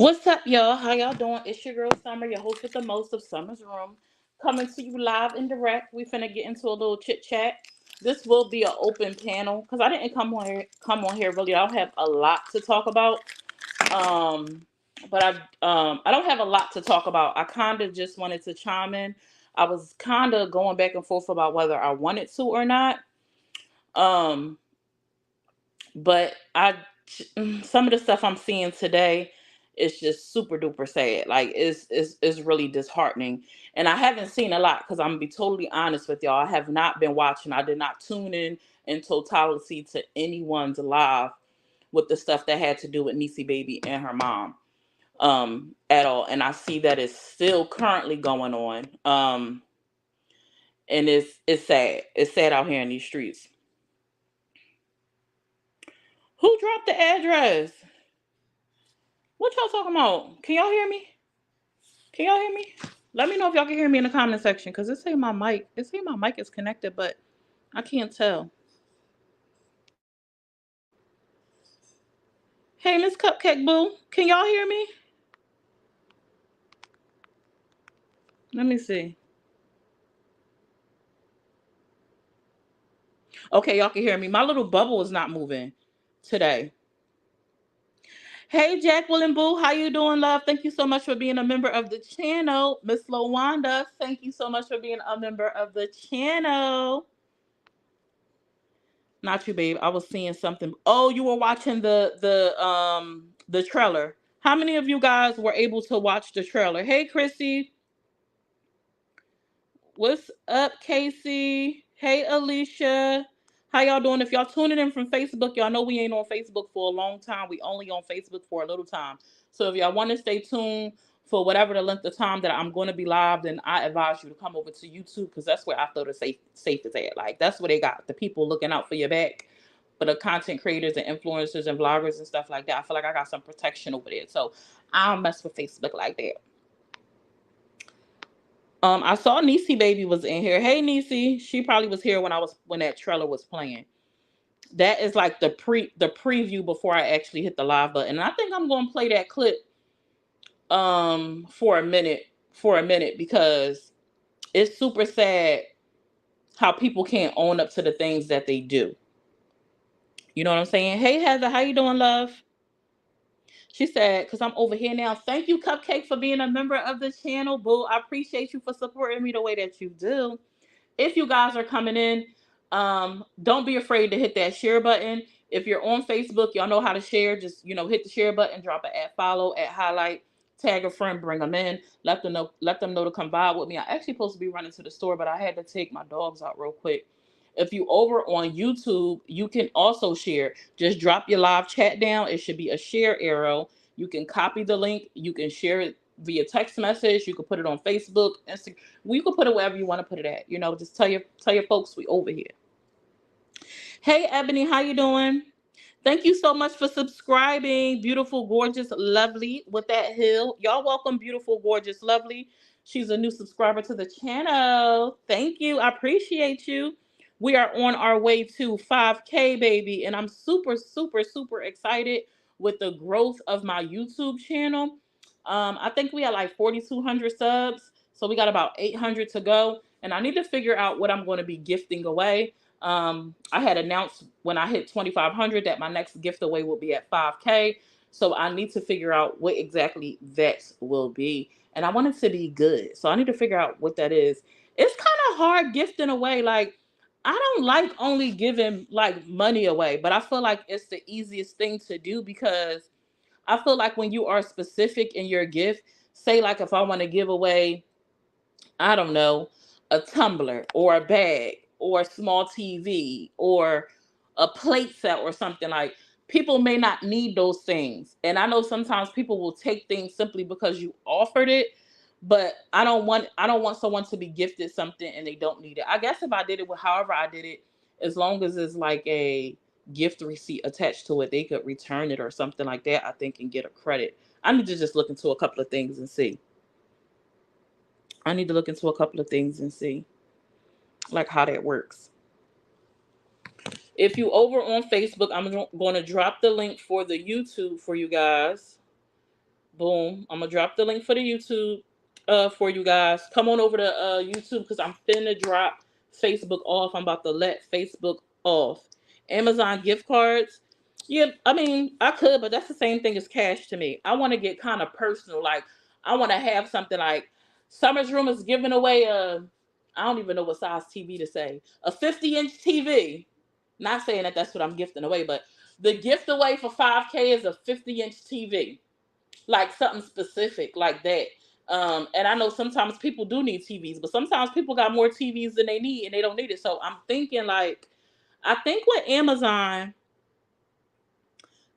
What's up, y'all? How y'all doing? It's your girl Summer, your host with the most of Summer's Room, coming to you live and direct. We finna get into a little chit chat. This will be an open panel because I didn't come on here really. I don't have a lot to talk about. Um, but I don't have a lot to talk about. I kind of just wanted to chime in. I was kind of going back and forth about whether I wanted to or not. Um, but some of the stuff I'm seeing today is just super duper sad. Like it's really disheartening. And I haven't seen a lot because I'm gonna be totally honest with y'all. I have not been watching. I did not tune in totality to anyone's live with the stuff that had to do with Niecy baby and her mom at all. And I see that it's still currently going on. And it's sad. It's sad out here in these streets. Who dropped the address? What y'all talking about? Can y'all hear me? Can y'all hear me? Let me know if y'all can hear me in the comment section because it say my mic is connected, but I can't tell. Hey, Miss Cupcake Boo, can y'all hear me? Let me see. Okay, y'all can hear me. My little bubble is not moving today. Hey, Jacqueline Boo, how you doing, love? Thank you so much for being a member of the channel. Miss Lawanda, thank you so much for being a member of the channel. Not you, babe. I was seeing something. Oh, you were watching the trailer. How many of you guys were able to watch the trailer? Hey, Chrissy. What's up, Casey? Hey, Alicia. How y'all doing? If y'all tuning in from Facebook, y'all know we ain't on Facebook for a long time. We only on Facebook for a little time. So if y'all want to stay tuned for whatever the length of time that I'm going to be live, then I advise you to come over to YouTube because that's where I feel the safe is at. Like that's where they got the people looking out for your back. For the content creators and influencers and vloggers and stuff like that, I feel like I got some protection over there. So I don't mess with Facebook like that. I saw Niecy baby was in here. Hey Niecy, she probably was here when that trailer was playing. That is like the preview before I actually hit the live button. And I think I'm gonna play that clip for a minute because it's super sad how people can't own up to the things that they do. You know what I'm saying? Hey Heather, how you doing, love? She said, because I'm over here now. Thank you, Cupcake, for being a member of the channel, boo. I appreciate you for supporting me the way that you do. If you guys are coming in, don't be afraid to hit that share button. If you're on Facebook, y'all know how to share. Just hit the share button, drop an at follow, at highlight, tag a friend, bring them in, let them know to come by with me. I actually supposed to be running to the store, but I had to take my dogs out real quick. If you over on YouTube, you can also share. Just drop your live chat down. It should be a share arrow. You can copy the link. You can share it via text message. You can put it on Facebook, Instagram. Well, you can put it wherever you want to put it at. Just tell your folks we over here. Hey Ebony, how you doing? Thank you so much for subscribing. Beautiful, gorgeous, lovely with that hill. Y'all welcome beautiful, gorgeous, lovely. She's a new subscriber to the channel. Thank you. I appreciate you. We are on our way to 5K, baby. And I'm super, super, super excited with the growth of my YouTube channel. I think we had like 4,200 subs. So we got about 800 to go. And I need to figure out what I'm going to be gifting away. I had announced when I hit 2,500 that my next gift away will be at 5K. So I need to figure out what exactly that will be. And I want it to be good. So I need to figure out what that is. It's kind of hard gifting away. Like, I don't like only giving like money away, but I feel like it's the easiest thing to do because I feel like when you are specific in your gift, say like if I want to give away, I don't know, a tumbler or a bag or a small TV or a plate set or something like people may not need those things. And I know sometimes people will take things simply because you offered it, but I don't want someone to be gifted something and they don't need it. I guess if I did it with however I did it, as long as it's like a gift receipt attached to it, they could return it or something like that, I think, and get a credit. I need to just look into a couple of things and see. I need to look into a couple of things and see like how that works. If you over on Facebook, I'm going to drop the link for the YouTube for you guys. Boom. I'm gonna drop the link for the YouTube for you guys. Come on over to YouTube because I'm finna drop Facebook off. I'm about to let Facebook off. Amazon gift cards. Yeah, I mean, I could, but that's the same thing as cash to me. I want to get kind of personal. Like, I want to have something like Summer's Room is giving away a, I don't even know what size TV to say, a 50-inch TV. Not saying that that's what I'm gifting away, but the gift away for 5K is a 50-inch TV, like something specific like that. And I know sometimes people do need TVs, but sometimes people got more TVs than they need and they don't need it. So I'm thinking like, I think with Amazon,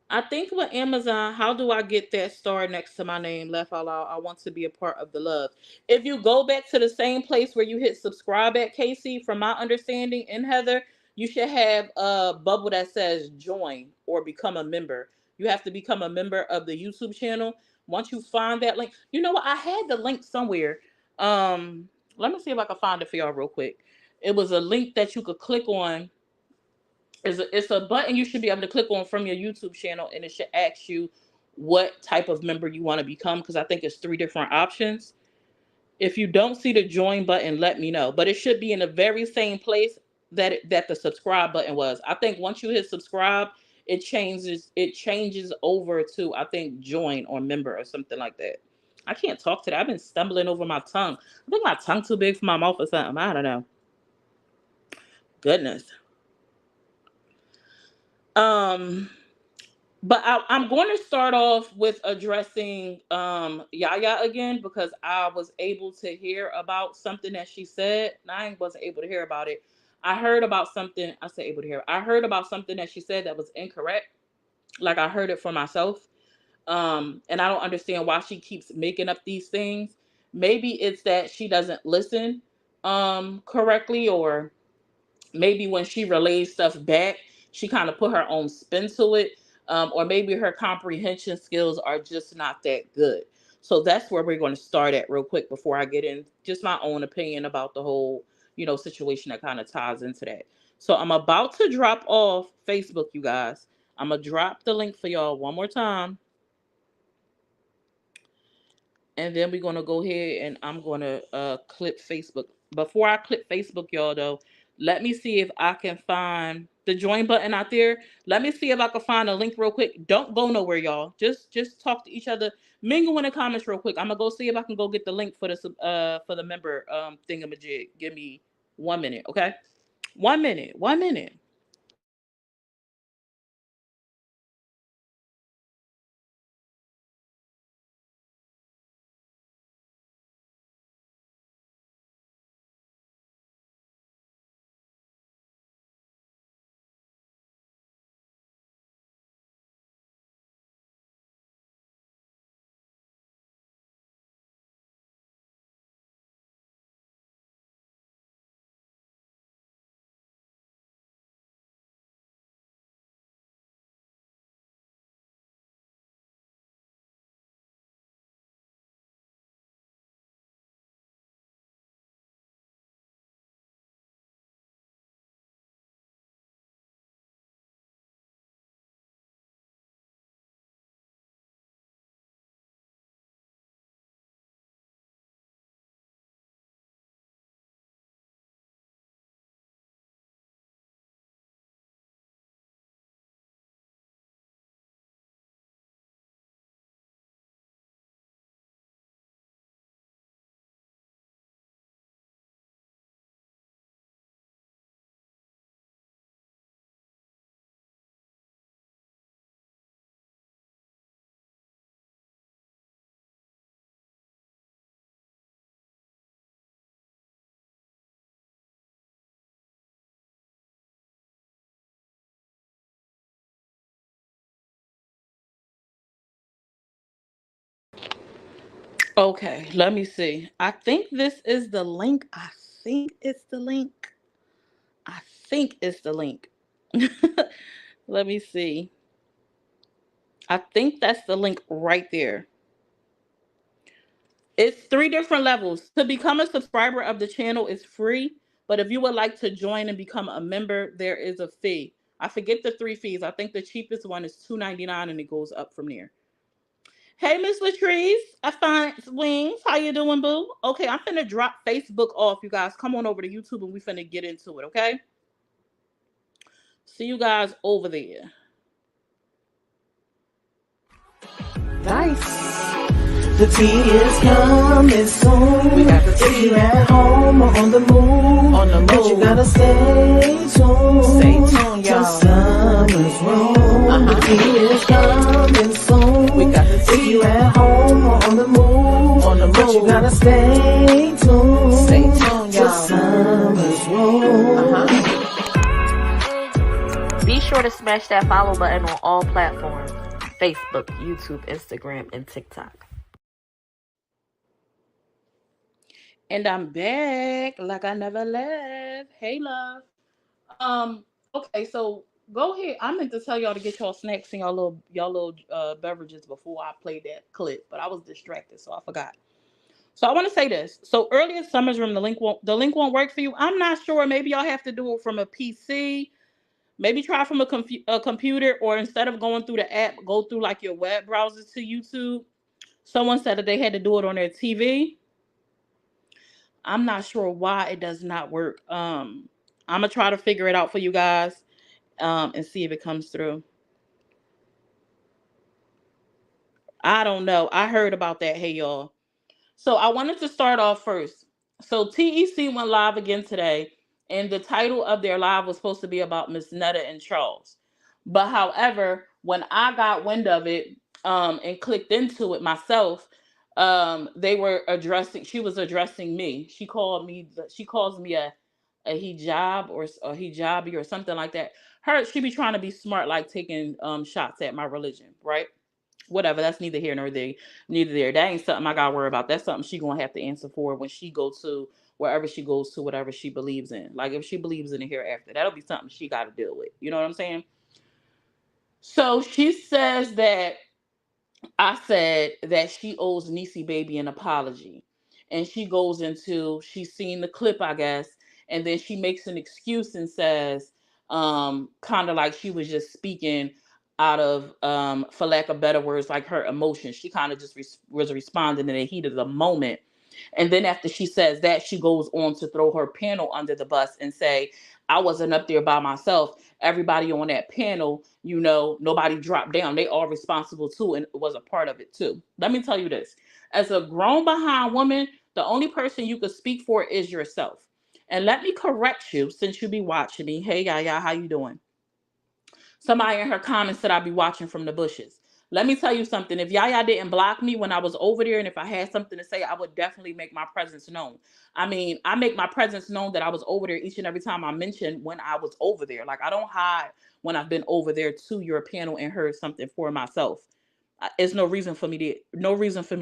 I think with Amazon, how do I get that star next to my name? Left all out. I want to be a part of the love. If you go back to the same place where you hit subscribe at Casey, from my understanding, and Heather, you should have a bubble that says join or become a member. You have to become a member of the YouTube channel. Once you find that link, you know what? I had the link somewhere. Let me see if I can find it for y'all real quick. It was a link that you could click on. It's a button you should be able to click on from your YouTube channel, and it should ask you what type of member you want to become, because I think it's three different options. If you don't see the join button, let me know. But it should be in the very same place that the subscribe button was. I think once you hit subscribe, it changes over to, I think, join or member or something like that. I can't talk today. I've been stumbling over my tongue. I think my tongue too big for my mouth or something. I don't know. Goodness. Um But I'm going to start off with addressing Yaya again, because I was able to hear about something that she said. And I wasn't able to hear about it. I heard about something. I said able to hear. I heard about something that she said that was incorrect. Like, I heard it for myself. And I don't understand why she keeps making up these things. Maybe it's that she doesn't listen correctly, or maybe when she relays stuff back, she kind of put her own spin to it, or maybe her comprehension skills are just not that good. So that's where we're going to start at real quick before I get in just my own opinion about the whole, situation that kind of ties into that. So I'm about to drop off Facebook, you guys. I'm gonna drop the link for y'all one more time, and then we're gonna go ahead and I'm gonna clip Facebook. Before I clip Facebook, y'all, though, let me see if I can find the join button out there. Let me see if I can find a link real quick. Don't go nowhere, y'all. Just talk to each other. Mingle in the comments real quick. I'm gonna go see if I can go get the link for the member thingamajig. Give me 1 minute, okay? 1 minute. 1 minute. Okay, let me see. I think this is the link. I think it's the link. I think it's the link. Let me see. I think that's the link right there. It's three different levels. To become a subscriber of the channel is free, but if you would like to join and become a member, there is a fee. I forget the three fees. I think the cheapest one is $2.99, and it goes up from there. Hey, Miss Latrice, I find wings. How you doing, boo? Okay, I'm finna drop Facebook off, you guys. Come on over to YouTube and we finna get into it, okay? See you guys over there. Nice. The tea is coming soon. We got the tea. If you're at home or on the move, but you gotta stay tuned. Stay tuned, y'all. Summer's room. The tea is coming soon. We got the tea. If you're at home or on the move, but you gotta stay tuned. Stay tuned, y'all. Summer's room. Be sure to smash that follow button on all platforms: Facebook, YouTube, Instagram, and TikTok. And I'm back like I never left. Hey, love. Okay, so go ahead. I meant to tell y'all to get y'all snacks and y'all little beverages before I played that clip, but I was distracted, so I forgot. So I want to say this. So earlier Summer's Room, the link won't work for you. I'm not sure. Maybe y'all have to do it from a PC. Maybe try from a computer, or instead of going through the app, go through like your web browser to YouTube. Someone said that they had to do it on their TV. I'm not sure why it does not work. I'm gonna try to figure it out for you guys, and see if it comes through. I don't know. I heard about that. Hey, y'all. So I wanted to start off first. So TEC went live again today, and the title of their live was supposed to be about Miss Netta and Charles. But however, when I got wind of it, and clicked into it myself, they were addressing. She was addressing me. She called me. She calls me a hijab or a hijabi or something like that. She be trying to be smart, like taking shots at my religion, right? Whatever, that's neither here nor there. Neither there. That ain't something I gotta worry about. That's something she gonna have to answer for when she goes to wherever she goes to, whatever she believes in. Like if she believes in the hereafter, that'll be something she gotta deal with. You know what I'm saying? So she says that I said that she owes Niecy baby an apology. And she goes into, she's seen the clip, I guess, and then she makes an excuse and says, kind of like she was just speaking out of, for lack of better words, like her emotions. She kind of just was responding in the heat of the moment. And then after she says that, she goes on to throw her panel under the bus and say, I wasn't up there by myself. Everybody on that panel, nobody dropped down. They all responsible too and was a part of it too. Let me tell you this. As a grown behind woman, the only person you could speak for is yourself. And let me correct you since you be watching me. Hey, Yaya, how you doing? Somebody in her comments said I'd be watching from the bushes. Let me tell you something. If Yaya didn't block me when I was over there, and if I had something to say, I would definitely make my presence known. I mean, I make my presence known that I was over there each and every time I mention when I was over there. Like, I don't hide when I've been over there to your panel and heard something for myself. It's no reason for me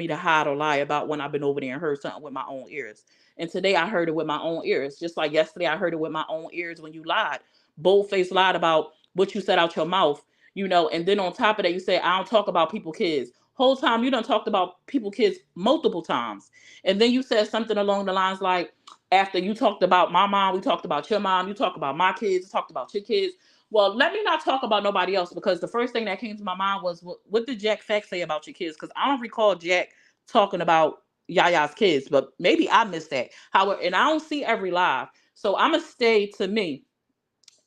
to hide or lie about when I've been over there and heard something with my own ears. And today I heard it with my own ears. Just like yesterday I heard it with my own ears when you lied. Boldface lied about what you said out your mouth, and then on top of that you say I don't talk about people kids. Whole time you done talked about people kids multiple times. And then you said something along the lines like, after you talked about my mom, we talked about your mom, you talked about my kids, talked about your kids. Well, let me not talk about nobody else, because the first thing that came to my mind was, what did Jack Fact say about your kids? Because I don't recall Jack talking about Yaya's kids, but maybe I missed that. However, and I don't see every live. So I'm going to stay to me.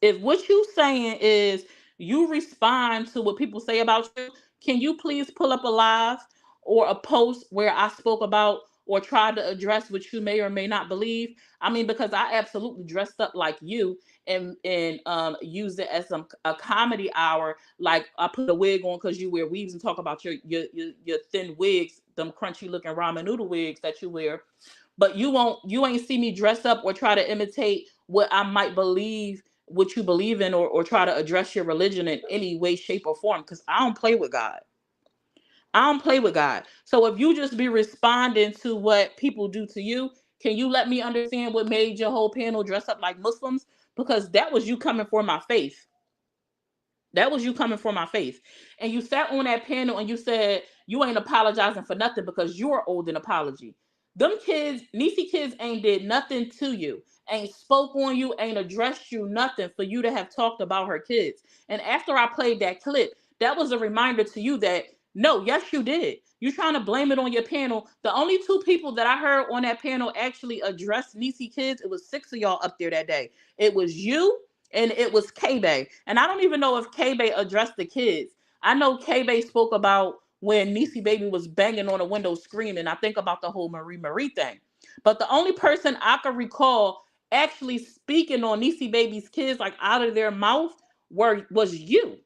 If what you saying is you respond to what people say about you, can you please pull up a live or a post where I spoke about or tried to address what you may or may not believe? I mean, because I absolutely dressed up like you and used it as a comedy hour. Like I put a wig on because you wear weaves and talk about your thin wigs, them crunchy looking ramen noodle wigs that you wear. But you ain't see me dress up or try to imitate what I might believe, what you believe in, or try to address your religion in any way, shape, or form, because I don't play with God. I don't play with God. So if you just be responding to what people do to you, can you let me understand what made your whole panel dress up like Muslims? Because that was you coming for my faith. That was you coming for my faith. And you sat on that panel and you said you ain't apologizing for nothing because you're owed an apology. Them kids, Niecy kids ain't did nothing to you, ain't spoke on you, ain't addressed you nothing for you to have talked about her kids. And after I played that clip, that was a reminder to you that no, yes, you did. You trying to blame it on your panel. The only two people that I heard on that panel actually address Niecy kids, it was six of y'all up there that day. It was you and it was K-Bay. And I don't even know if K-Bay addressed the kids. I know K-Bay spoke about when Niecy baby was banging on the window screaming. I think about the whole Marie Marie thing. But the only person I could recall actually speaking on Niecy baby's kids like out of their mouth was you.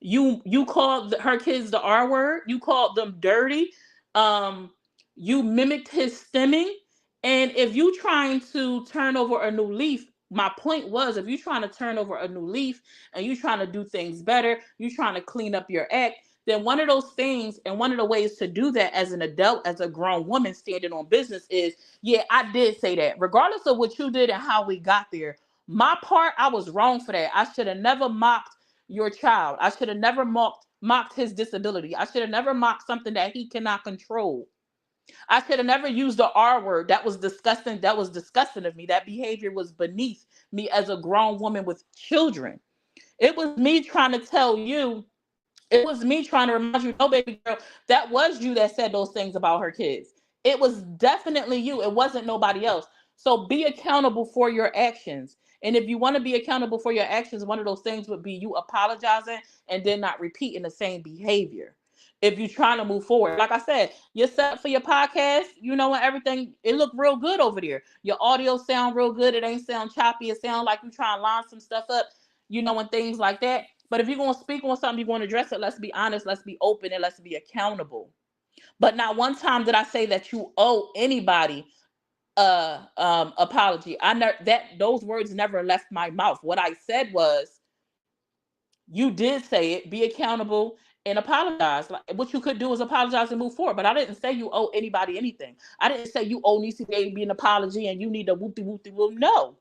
You called her kids the R word. You called them dirty. Um, you mimicked his stemming. And if you trying to turn over a new leaf, my point was, if you trying to turn over a new leaf and you trying to do things better, you trying to clean up your act, then one of those things and one of the ways to do that as an adult, as a grown woman standing on business is, yeah, I did say that. Regardless of what you did and how we got there, my part, I was wrong for that. I should have never mocked your child. I should have never mocked his disability. I should have never mocked something that he cannot control. I should have never used the R word. That was disgusting. That was disgusting of me. That behavior was beneath me as a grown woman with children. It was me trying to tell you, it was me trying to remind you, no, baby girl, that was you that said those things about her kids. It was definitely you. It wasn't nobody else. So be accountable for your actions. And if you want to be accountable for your actions, one of those things would be you apologizing and then not repeating the same behavior. If you're trying to move forward, like I said, you're set up for your podcast, you know, and everything, it looked real good over there. Your audio sound real good. It ain't sound choppy. It sound like you trying to line some stuff up, you know, and things like that. But if you're going to speak on something, you're going to address it, let's be honest, let's be open, and let's be accountable. But not one time did I say that you owe anybody apology. I never, that those words never left my mouth. What I said was, you did say it, be accountable and apologize. Like, what you could do is apologize and move forward. But I didn't say you owe anybody anything. I didn't say you owe Niecy baby an apology and you need a whoopty whoopty whoop. No.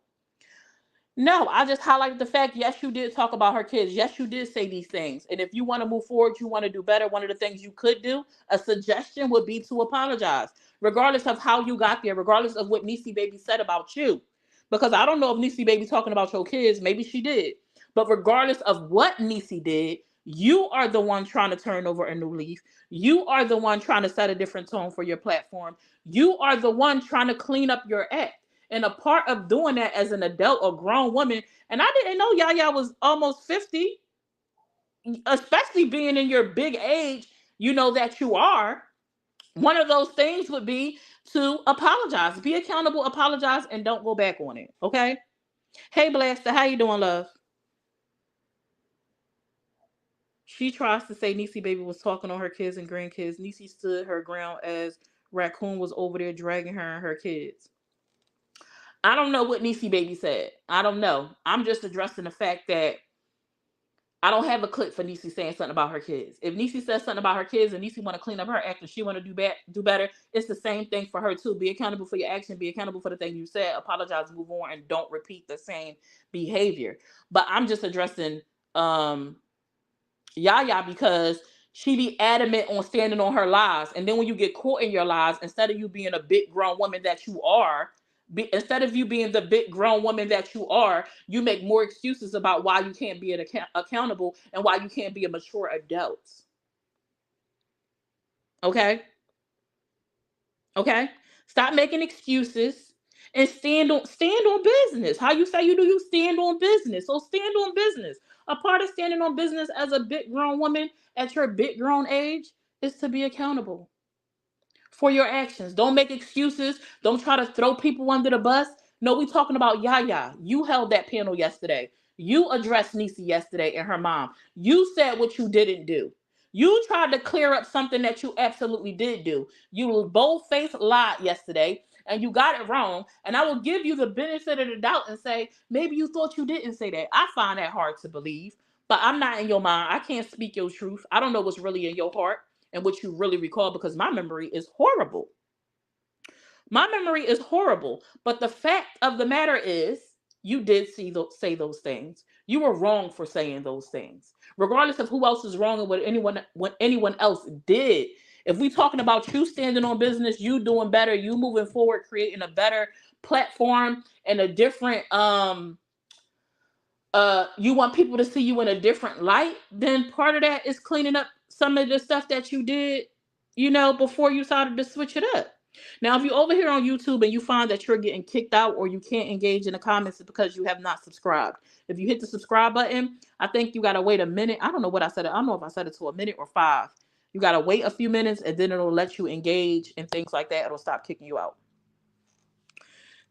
No, I just highlighted the fact, yes, you did talk about her kids. Yes, you did say these things. And if you want to move forward, you want to do better, one of the things you could do, a suggestion would be to apologize, regardless of how you got there, regardless of what Niecy baby said about you. Because I don't know if Niecy baby talking about your kids, maybe she did. But regardless of what Niecy did, you are the one trying to turn over a new leaf. You are the one trying to set a different tone for your platform. You are the one trying to clean up your act. And a part of doing that as an adult or grown woman, and I didn't know Yaya was almost 50, especially being in your big age, you know, that you are. One of those things would be to apologize, be accountable, apologize, and don't go back on it. Okay. Hey, Blaster, how you doing, love? She tries to say Niecy baby was talking on her kids and grandkids. Niecy stood her ground as Raccoon was over there dragging her and her kids. I don't know what Niecy baby said. I don't know. I'm just addressing the fact that I don't have a clip for Niecy saying something about her kids. If Niecy says something about her kids and Niecy want to clean up her act and she want to do better, it's the same thing for her too. Be accountable for your action. Be accountable for the thing you said. Apologize, move on, and don't repeat the same behavior. But I'm just addressing Yaya because she be adamant on standing on her lies, and then when you get caught in your lies, instead of you being a big grown woman that you are, instead of you being the big grown woman that you are, you make more excuses about why you can't be accountable and why you can't be a mature adult. Okay? Okay? Stop making excuses and stand on business. How you say you do, you stand on business. So stand on business. A part of standing on business as a big grown woman at your big grown age is to be accountable for your actions. Don't make excuses. Don't try to throw people under the bus. No, we talking about Yaya. You held that panel yesterday. You addressed Niecy yesterday and her mom. You said what you didn't do. You tried to clear up something that you absolutely did do. You bold-faced lied yesterday and you got it wrong. And I will give you the benefit of the doubt and say, maybe you thought you didn't say that. I find that hard to believe, but I'm not in your mind. I can't speak your truth. I don't know what's really in your heart and what you really recall because my memory is horrible. My memory is horrible. But the fact of the matter is, you did say those things. You were wrong for saying those things, regardless of who else is wrong and what anyone else did. If we talking about you standing on business, you doing better, you moving forward, creating a better platform and a different you want people to see you in a different light, then part of that is cleaning up some of the stuff that you did, before you started to switch it up. Now, if you're over here on YouTube and you find that you're getting kicked out or you can't engage in the comments, it's because you have not subscribed. If you hit the subscribe button, I think you got to wait a minute. I don't know what I said. I don't know if I said it to a minute or 5. You got to wait a few minutes and then it'll let you engage and things like that. It'll stop kicking you out.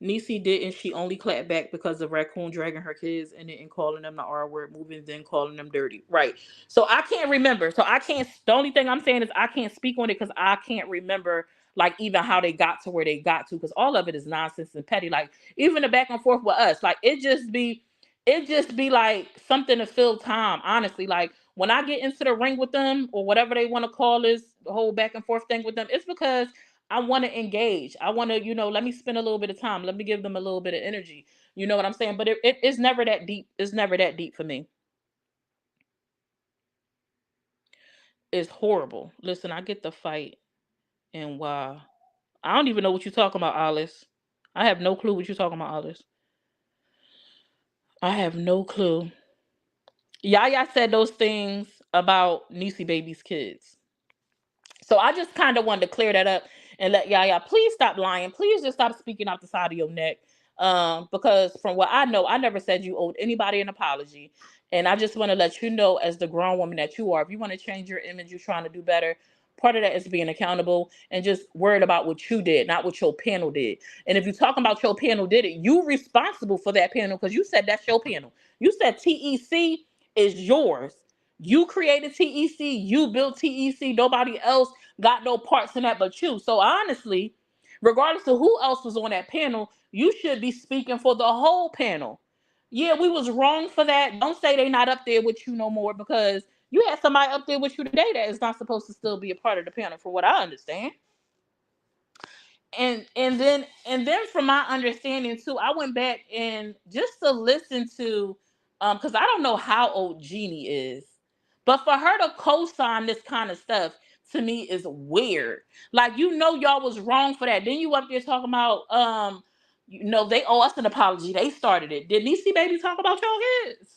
Niecy didn't. She only clapped back because of Raccoon dragging her kids and then calling them the R word, moving, then calling them dirty. Right. So I can't remember. So I can't. The only thing I'm saying is I can't speak on it because I can't remember like even how they got to where they got to, because all of it is nonsense and petty. Like even the back and forth with us, like it just be like something to fill time. Honestly, like when I get into the ring with them or whatever they want to call this the whole back and forth thing with them, it's because I want to engage. I want to, let me spend a little bit of time. Let me give them a little bit of energy. You know what I'm saying? But it's never that deep. It's never that deep for me. It's horrible. Listen, I get the fight and wow. I don't even know what you're talking about, Alice. I have no clue what you're talking about, Alice. I have no clue. Yaya said those things about Niecy Baby's kids. So I just kind of wanted to clear that up and let Yaya please stop lying. Please just stop speaking out the side of your neck. Because from what I know, I never said you owed anybody an apology. And I just want to let you know, as the grown woman that you are, if you want to change your image, you're trying to do better. Part of that is being accountable and just worried about what you did, not what your panel did. And if you're talking about your panel did it, you responsible for that panel because you said that's your panel. You said TEC is yours. You created TEC. You built TEC. Nobody else got no parts in that but you. So honestly, regardless of who else was on that panel, you should be speaking for the whole panel. Yeah, we was wrong for that. Don't say they not up there with you no more because you had somebody up there with you today that is not supposed to still be a part of the panel, for what I understand. And then from my understanding too, I went back and just to listen to because I don't know how old Jeannie is, but for her to co-sign this kind of stuff to me is weird. Like y'all was wrong for that. Then you up there talking about they owe us an apology. They started it. Did Niecy Baby talk about y'all kids?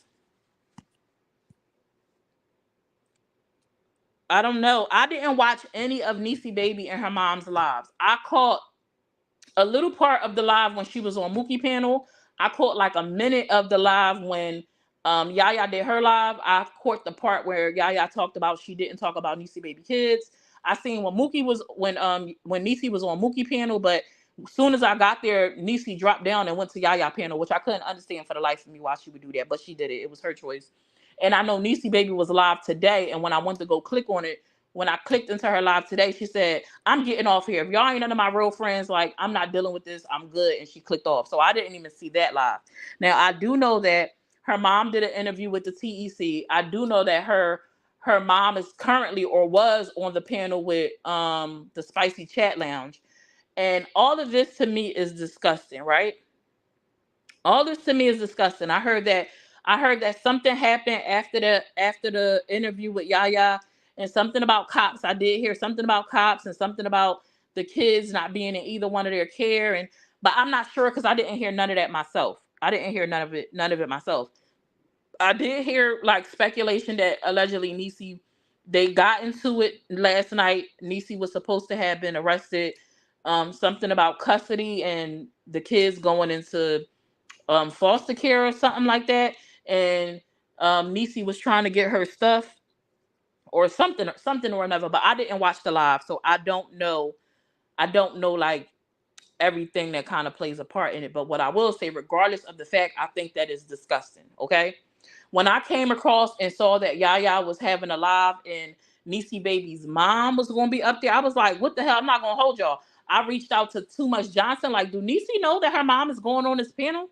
I don't know. I didn't watch any of Niecy Baby and her mom's lives. I caught a little part of the live when she was on Mookie panel. I caught like a minute of the live when Yaya did her live. I caught the part where Yaya talked about she didn't talk about Niecy Baby kids. I seen when Niecy was on Mookie panel, but as soon as I got there, Niecy dropped down and went to Yaya panel, which I couldn't understand for the life of me why she would do that, but she did it. It was her choice. And I know Niecy Baby was live today, and when I went to go click on it, when I clicked into her live today, she said, I'm getting off here. If y'all ain't none of my real friends, like, I'm not dealing with this. I'm good. And she clicked off. So I didn't even see that live. Now, I do know that her mom did an interview with the TEC. I do know that her mom is currently or was on the panel with the Spicy Chat Lounge. And all of this to me is disgusting, right? All this to me is disgusting. I heard that something happened after the interview with Yaya and something about cops. I did hear something about cops and something about the kids not being in either one of their care, but I'm not sure because I didn't hear none of that myself. I didn't hear none of it myself. I did hear like speculation that allegedly Niecy, they got into it last night. Niecy was supposed to have been arrested. Something about custody and the kids going into foster care or something like that. And Niecy was trying to get her stuff or something or another. But I didn't watch the live, so I don't know. I don't know like everything that kind of plays a part in it. But what I will say, regardless of the fact, I think that is disgusting. Okay. When I came across and saw that Yaya was having a live and Niecy Baby's mom was going to be up there, I was like, what the hell? I'm not going to hold y'all. I reached out to Too Much Johnson. Like, do Niecy know that her mom is going on this panel?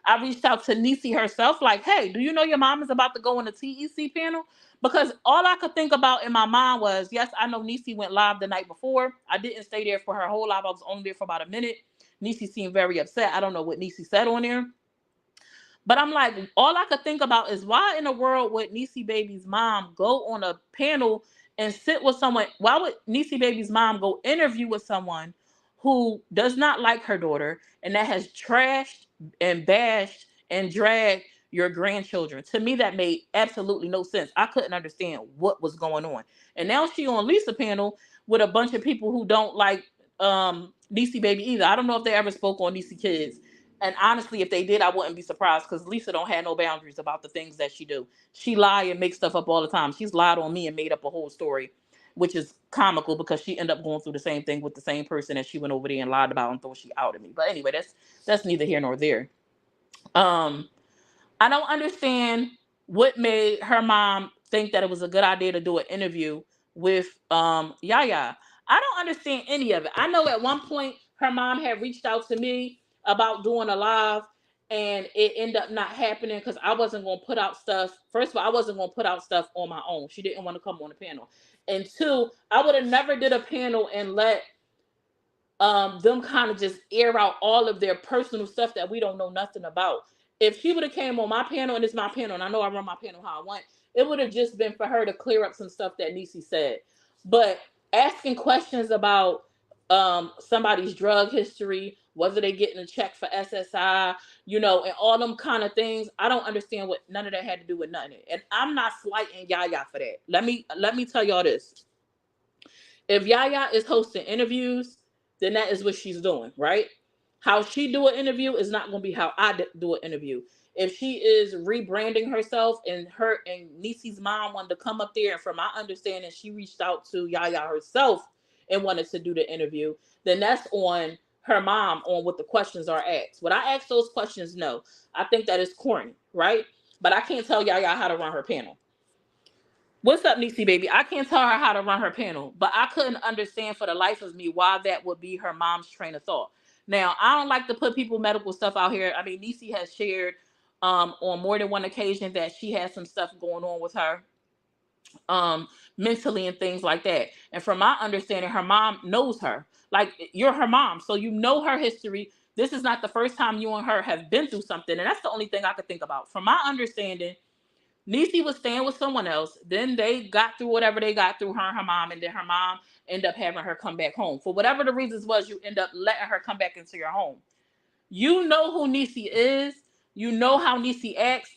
I reached out to Niecy herself, like, hey, do you know your mom is about to go on the TEC panel? Because all I could think about in my mind was, yes, I know Niecy went live the night before. I didn't stay there for her whole live. I was only there for about a minute. Niecy seemed very upset. I don't know what Niecy said on there. But I'm like, all I could think about is why in the world would Niecy Baby's mom go on a panel and sit with someone? Why would Niecy Baby's mom go interview with someone who does not like her daughter and that has trashed and bashed and dragged your grandchildren? To me, that made absolutely no sense. I couldn't understand what was going on. And now she on Lisa panel with a bunch of people who don't like Niecy baby either. I don't know if they ever spoke on Niecy kids. And honestly, if they did, I wouldn't be surprised because Lisa don't have no boundaries about the things that she do. She lie and make stuff up all the time. She's lied on me and made up a whole story, which is comical because she ended up going through the same thing with the same person that she went over there and lied about and thought she outed me. But anyway, that's neither here nor there. Um, I don't understand what made her mom think that it was a good idea to do an interview with Yaya. I don't understand any of it. I know at one point her mom had reached out to me about doing a live and it ended up not happening because I wasn't going to put out stuff. First of all, I wasn't going to put out stuff on my own. She didn't want to come on the panel. And two, I would have never did a panel and let them kind of just air out all of their personal stuff that we don't know nothing about. If she would have came on my panel, and it's my panel, and I know I run my panel how I want, it would have just been for her to clear up some stuff that Niecy said. But asking questions about somebody's drug history, whether they getting a check for SSI, and all them kind of things, I don't understand what none of that had to do with nothing. And I'm not slighting Yaya for that. Let me tell y'all this. If Yaya is hosting interviews, then that is what she's doing, right? How she do an interview is not going to be how I do an interview. If she is rebranding herself and her and Niecy's mom wanted to come up there, and from my understanding, she reached out to Yaya herself and wanted to do the interview, then that's on her mom on what the questions are asked. Would I ask those questions? No. I think that is corny, right? But I can't tell Yaya how to run her panel. What's up, Niecy baby? I can't tell her how to run her panel, but I couldn't understand for the life of me why that would be her mom's train of thought. Now, I don't like to put people medical stuff out here. I mean, Niecy has shared on more than one occasion that she has some stuff going on with her mentally and things like that. And from my understanding, her mom knows her. Like, you're her mom, so you know her history. This is not the first time you and her have been through something, and that's the only thing I could think about. From my understanding, Niecy was staying with someone else. Then they got through whatever they got through, her and her mom, and then her mom ended up having her come back home. For whatever the reasons was, you end up letting her come back into your home. You know who Niecy is. You know how Niecy acts.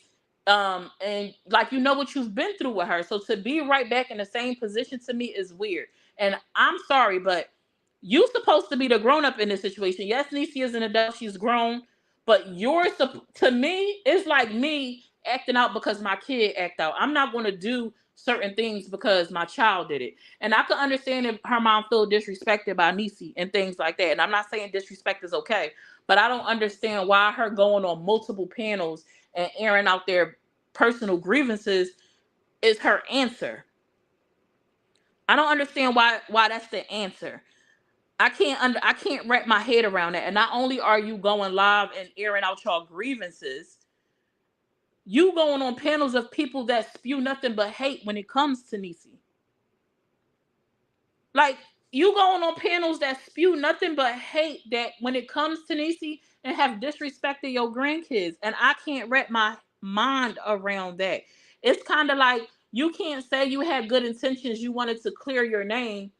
And like, you know what you've been through with her. So to be right back in the same position to me is weird. And I'm sorry, but you supposed to be the grown up in this situation. Yes, Niecy is an adult, she's grown, but to me, it's like me acting out because my kid act out. I'm not going to do certain things because my child did it. And I can understand if her mom feel disrespected by Niecy and things like that. And I'm not saying disrespect is okay, but I don't understand why her going on multiple panels and airing out their personal grievances is her answer. I don't understand why that's the answer. I can't wrap my head around that. And not only are you going live and airing out your grievances, you going on panels of people that spew nothing but hate when it comes to Niecy. Like, you going on panels that spew nothing but hate that when it comes to Niecy and have disrespected your grandkids. And I can't wrap my mind around that. It's kind of like you can't say you had good intentions, you wanted to clear your name,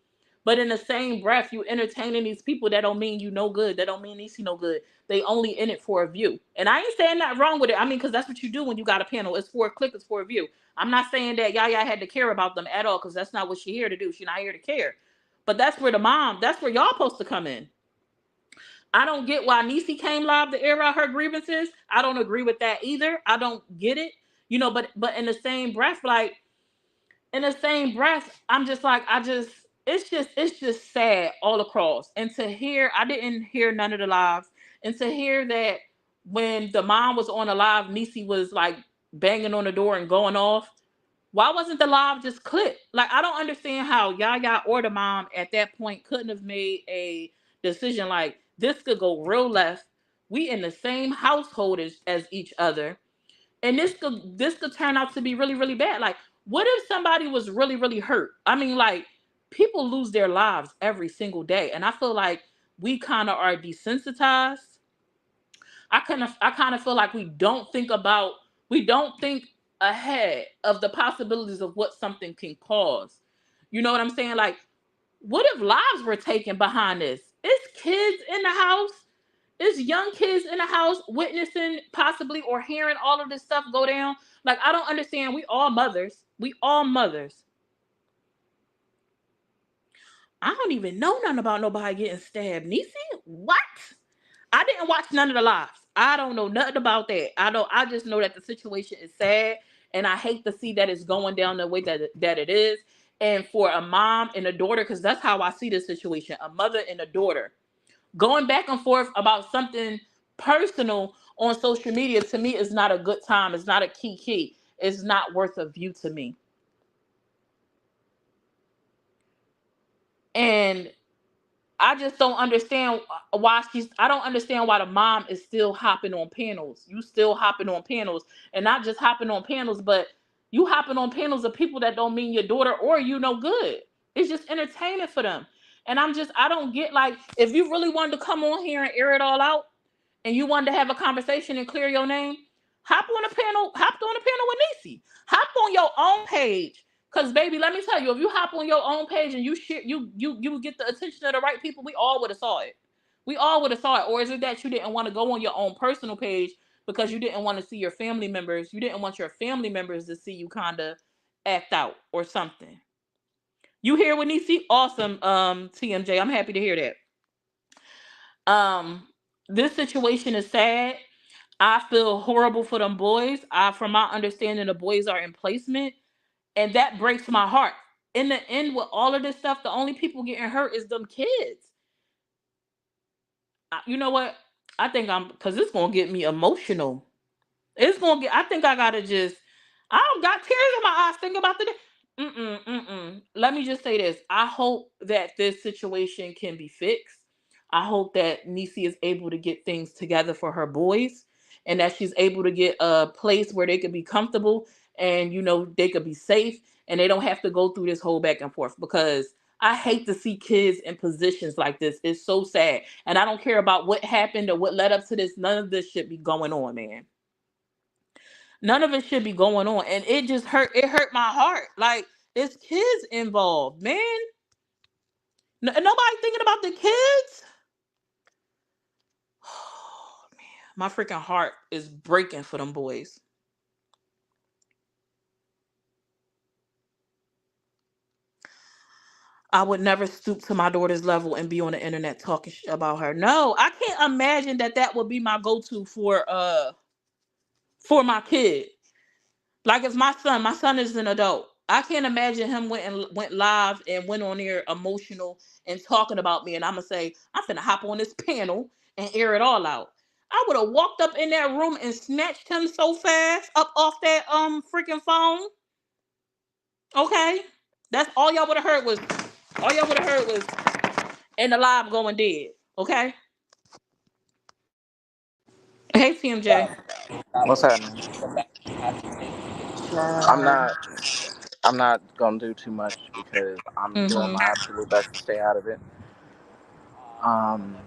but in the same breath, you entertaining these people that don't mean you no good. That don't mean Niecy no good. They only in it for a view. And I ain't saying that wrong with it. I mean, because that's what you do when you got a panel. It's for a click, it's for a view. I'm not saying that Yaya had to care about them at all, because that's not what she here to do. She's not here to care. But that's where that's where y'all supposed to come in. I don't get why Niecy came live to air out her grievances. I don't agree with that either. I don't get it. But in the same breath, I'm just like, it's just sad all across. And to hear, I didn't hear none of the lives. And to hear that when the mom was on a live, Niecy was like banging on the door and going off. Why wasn't the live just clipped? Like, I don't understand how Yaya or the mom at that point couldn't have made a decision like, this could go real left. We in the same household as each other. And this could turn out to be really, really bad. Like, what if somebody was really, really hurt? I mean, like, people lose their lives every single day. And I feel like we kind of are desensitized. I kind of feel like we don't think ahead of the possibilities of what something can cause. You know what I'm saying? Like, what if lives were taken behind this? It's kids in the house. It's young kids in the house witnessing possibly or hearing all of this stuff go down. Like, I don't understand. We all mothers. We all mothers. I don't even know nothing about nobody getting stabbed. Niecy, what? I didn't watch none of the lives. I don't know nothing about that. I just know that the situation is sad, and I hate to see that it's going down the way that it is. And for a mom and a daughter, because that's how I see this situation, a mother and a daughter going back and forth about something personal on social media, to me is not a good time. It's not a key. It's not worth a view to me. And I just don't understand why I don't understand why the mom is still hopping on panels. You still hopping on panels, and not just hopping on panels, but you hopping on panels of people that don't mean your daughter or you no good. It's just entertainment for them. And I don't get, like, if you really wanted to come on here and air it all out, and you wanted to have a conversation and clear your name, hop on a panel with Niecy. Hop on your own page. Cause baby, let me tell you, if you hop on your own page and you share, you get the attention of the right people, we all would have saw it. We all would have saw it. Or is it that you didn't want to go on your own personal page because you didn't want to see your family members? You didn't want your family members to see you kind of act out or something. You hear what Niecy? Awesome, TMJ. I'm happy to hear that. This situation is sad. I feel horrible for them boys. From my understanding, the boys are in placement, and that breaks my heart. In the end, with all of this stuff, the only people getting hurt is them kids. You know what? I think because it's gonna get me emotional. It's gonna get. I think I gotta just. I don't got tears in my eyes thinking about the. Let me just say this. I hope that this situation can be fixed. I hope that Niecy is able to get things together for her boys, and that she's able to get a place where they could be comfortable, and they could be safe, and they don't have to go through this whole back and forth, because I hate to see kids in positions like this. It's so sad. And I don't care about what happened or what led up to this. None of this should be going on, man. None of it should be going on. And it just hurt my heart. Like, there's kids involved, man. Nobody thinking about the kids. Oh, man. My freaking heart is breaking for them boys. I would never stoop to my daughter's level and be on the internet talking about her. No, I can't imagine that would be my go-to for my kid. Like, if my son is an adult. I can't imagine him went live and went on there emotional and talking about me, and I'm gonna say I'm finna hop on this panel and air it all out. I would have walked up in that room and snatched him so fast up off that freaking phone. Okay, that's all y'all would have heard was and the live going dead. Okay, hey TMJ. What's happening? I'm Child. not. I'm not gonna do too much because I'm doing Mm-hmm. my absolute best to stay out of it. Um,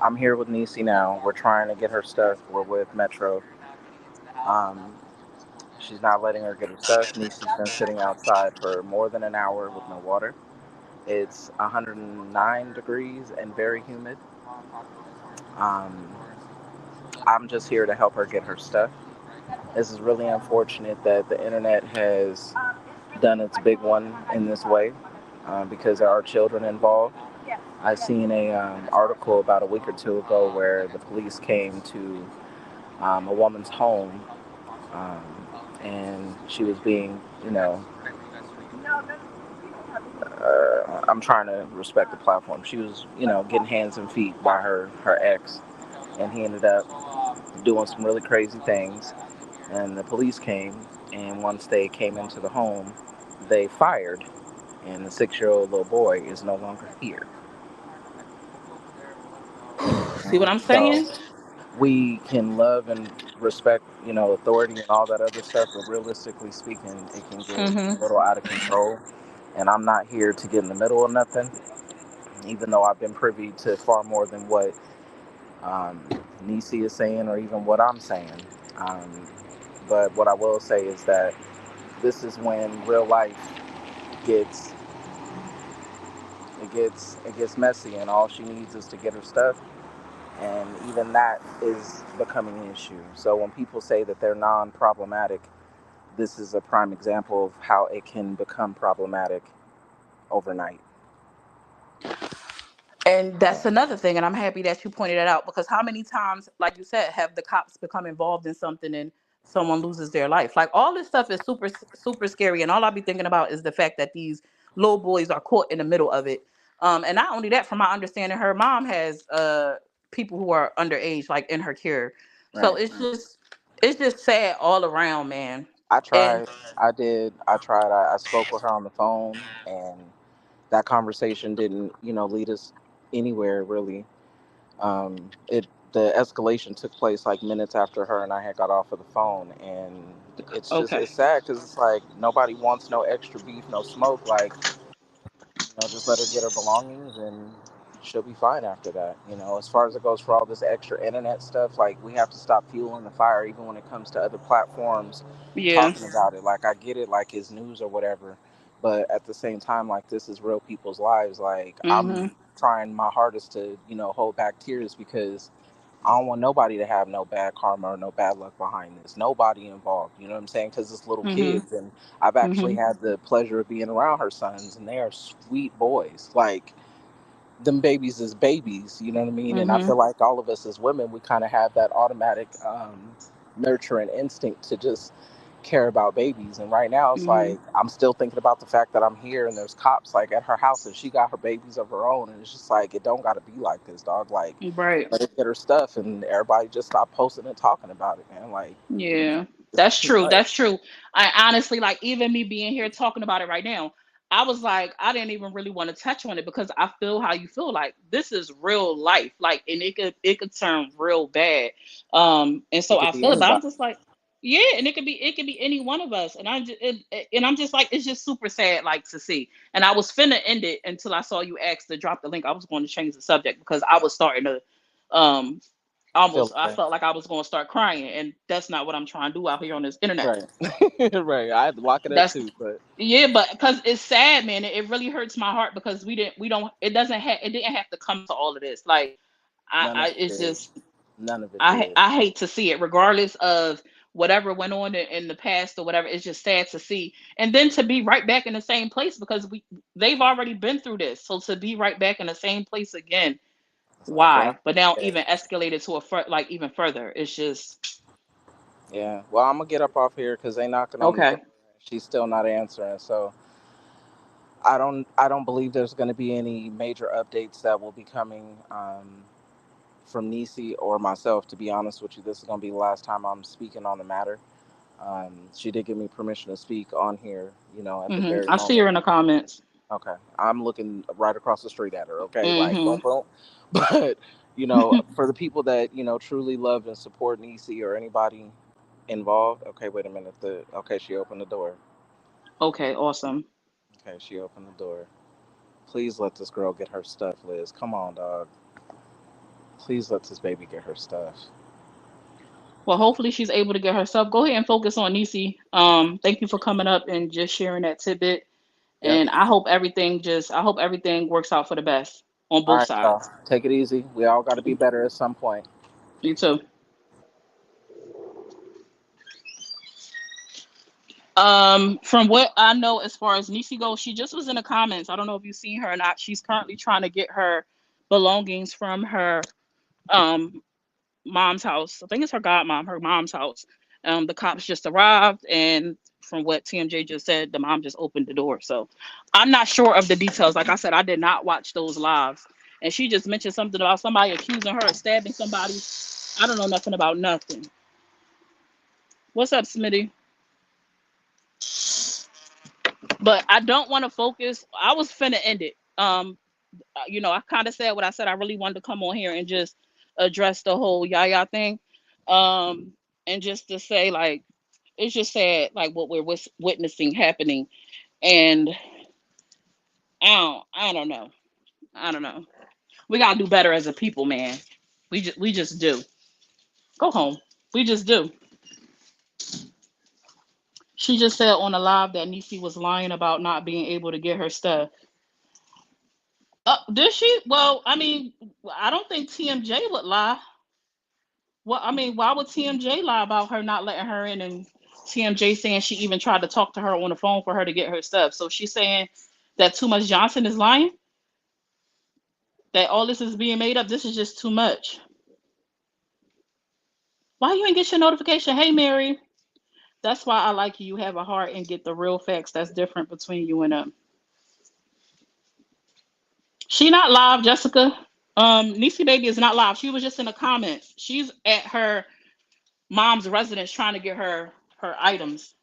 I'm here with Niecy now. We're trying to get her stuff. We're with Metro. Um, she's not letting her get her stuff. Niecy's been sitting outside for more than an hour with no water. It's 109 degrees and very humid. Um, I'm just here to help her get her stuff. This is really unfortunate that the internet has done its big one in this way because there are children involved. I seen a article about a week or two ago where the police came to a woman's home, um, and she was being, I'm trying to respect the platform. She was, getting hands and feet by her ex, and he ended up doing some really crazy things. And the police came, and once they came into the home, they fired, and the 6-year-old little boy is no longer here. See what And I'm so saying? we can love and respect, authority and all that other stuff, but realistically speaking, it can get a Mm-hmm. little out of control. And I'm not here to get in the middle of nothing, even though I've been privy to far more than what um, Niecy is saying or even what I'm saying. Um, but what I will say is that this is when real life gets it gets messy, and all she needs is to get her stuff, and even that is becoming an issue. So when people say that they're non-problematic, this is a prime example of how it can become problematic overnight. And that's Yeah. another thing, and I'm happy that you pointed that out, because how many times, like you said, have the cops become involved in something and someone loses their life? Like, all this stuff is super scary, and all I be thinking about is the fact that these little boys are caught in the middle of it. And not only that, from my understanding, her mom has people who are underage, like in her care. So Right. it's just sad all around, man. I And tried. I did. I tried. I spoke with her on the phone, and that conversation didn't, lead us anywhere really. It the escalation took place like minutes after her and I had got off of the phone, and okay, it's sad because it's like nobody wants no extra beef, no smoke. Like, just let her get her belongings and she'll be fine after that. As far as it goes for all this extra internet stuff, like we have to stop fueling the fire, even when it comes to other platforms yeah, talking about it. Like, I get it, like it's news or whatever, but at the same time, like this is real people's lives. Like, mhm, I'm trying my hardest to, hold back tears because I don't want nobody to have no bad karma or no bad luck behind this. Nobody involved. You know what I'm saying? Because it's little mhm, kids, and I've actually mhm, had the pleasure of being around her sons, and they are sweet boys. Like, them babies is babies. You know what I mean? And I mhm, feel like all of us as women, we kind of have that automatic nurturing instinct to just care about babies. And right now, it's mhm. like I'm still thinking about the fact that I'm here and there's cops like at her house, and she got her babies of her own, and it's just like it don't got to be like this, dog. Like, Right. let her get her stuff, and everybody just stop posting and talking about it, man. Like, Yeah, it's that's too true. much. That's true. I honestly, like, even me being here talking about it right now, I was like, I didn't even really want to touch on it because I feel how you feel. Like, this is real life. Like, and it could turn real bad. And It so could I be feel it, but I'm anybody. just like, yeah, and it could be any one of us. And I'm just like, it's just super sad, like, to see. And I was finna end it until I saw you ask to drop the link. I was going to change the subject because I was starting to um Feel almost, it, I man. felt like I was going to start crying, and that's not what I'm trying to do out here on this internet. Right, right. I had to lock it up That's too, but Yeah, but because it's sad, man. It really hurts my heart because we don't, it didn't have to come to all of this. Like, none of it it's did. just, None of it did. I hate to see it, regardless of whatever went on in the past or whatever. It's just sad to see, and then to be right back in the same place because they've already been through this. So to be right back in the same place again, It's like, why? why? But now Yeah. even escalated to like even further. It's just Yeah. Well, I'm gonna get up off here because they knocking on the door. okay. She's still not answering, so I don't believe there's gonna be any major updates that will be coming from Niecy or myself. To be honest with you, this is gonna be the last time I'm speaking on the matter. She did give me permission to speak on here, at the very I see moment. her in the comments. Okay. I'm looking right across the street at her, okay? Like, boom, Mm-hmm. boom. But, for the people that, truly love and support Niecy or anybody involved, okay, wait a minute. Okay, she opened the door. Okay, awesome. Okay, she opened the door. Please let this girl get her stuff, Liz. Come on, dog. Please let this baby get her stuff. Well, hopefully she's able to get herself. Go ahead and focus on Nisi. Thank you for coming up and just sharing that tidbit. Yep. And I hope everything works out for the best on All both right, y'all. sides. Take it easy. We all got to be better at some point. You too. From what I know, as far as Nisi goes, she just was in the comments. I don't know if you've seen her or not. She's currently trying to get her belongings from her um mom's house. I think it's her godmom, her mom's house. The cops just arrived, and from what TMJ just said, the mom just opened the door. So I'm not sure of the details. Like I said, I did not watch those lives. And she just mentioned something about somebody accusing her of stabbing somebody. I don't know nothing about nothing. What's up, Smitty? But I don't want to focus. I was finna end it. I kind of said what I said. I really wanted to come on here and just address the whole Yaya thing. Um, and just to say, like, it's just sad, like what we're witnessing happening. And I don't know. I don't know. We gotta do better as a people, man. We just do. Go home. We just do. She just said on a live that Nisi was lying about not being able to get her stuff. Did she? Well, I mean, I don't think TMJ would lie. Well, I mean, why would TMJ lie about her not letting her in? And TMJ saying she even tried to talk to her on the phone for her to get her stuff. So she's saying that Too Much Johnson is lying. that all this is being made up. This is just too much. Why you ain't get your notification? Hey, Mary. That's why I like you. You have a heart and get the real facts. That's different between you and them. She not live, Jessica. Niecy Baby is not live. She was just in the comments. She's at her mom's residence trying to get her items.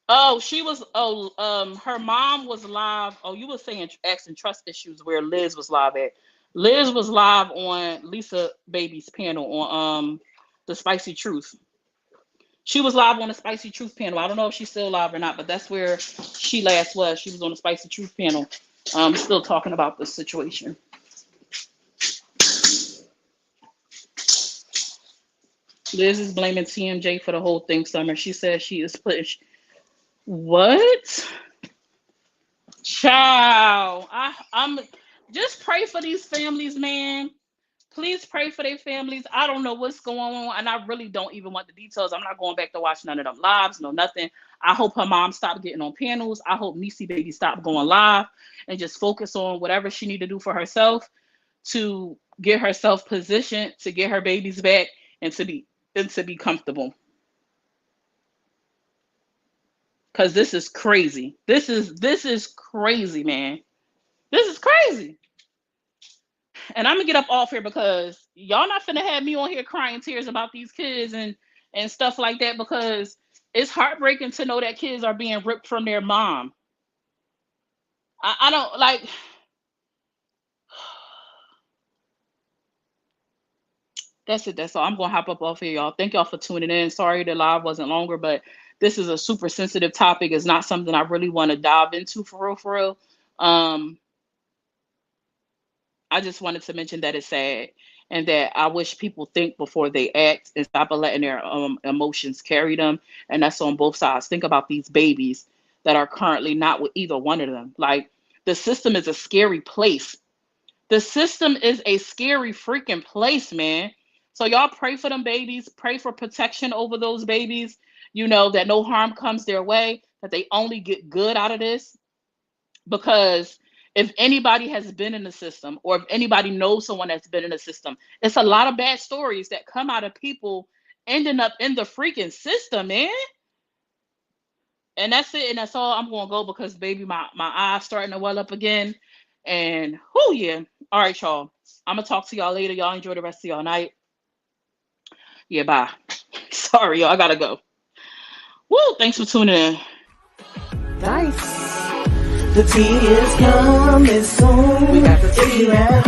Oh, she was. Oh, her mom was live. Oh, you were saying asking trust issues where Liz was live at. Liz was live on Lisa Baby's panel on the Spicy Truth. She was live on the Spicy Truth panel. I don't know if she's still live or not, but that's where she last was. She was on the Spicy Truth panel, still talking about the situation. Liz is blaming TMJ for the whole thing, Summer. She says she is putting. What? Child, I'm just pray for these families, man. Please pray for their families. I don't know what's going on, and I really don't even want the details. I'm not going back to watch none of them lives, no nothing. I hope her mom stopped getting on panels. I hope Niecy Baby stopped going live and just focus on whatever she need to do for herself to get herself positioned to get her babies back and to be comfortable. Cause this is crazy. This is crazy, man. This is crazy. And I'm gonna get up off here because y'all not finna have me on here crying tears about these kids and stuff like that, because it's heartbreaking to know that kids are being ripped from their mom. I don't like. That's it. That's all. I'm gonna hop up off here, y'all. Thank y'all for tuning in. Sorry the live wasn't longer, but this is a super sensitive topic. It's not something I really want to dive into for real, for real. I just wanted to mention that it's sad and that I wish people think before they act and stop letting their emotions carry them. And that's on both sides. Think about these babies that are currently not with either one of them. Like, the system is a scary place. The system is a scary freaking place, man. So y'all pray for them babies. Pray for protection over those babies. You know, that no harm comes their way, that they only get good out of this. Because if anybody has been in the system, or if anybody knows someone that's been in the system, it's a lot of bad stories that come out of people ending up in the freaking system, man. And that's it. And that's all. I'm going to go because, baby, my eyes starting to well up again. And, whoo, yeah. All right, y'all. I'm going to talk to y'all later. Y'all enjoy the rest of y'all night. Yeah, bye. Sorry, y'all. I got to go. Woo, thanks for tuning in. Nice. The tea is coming soon. We got the tea at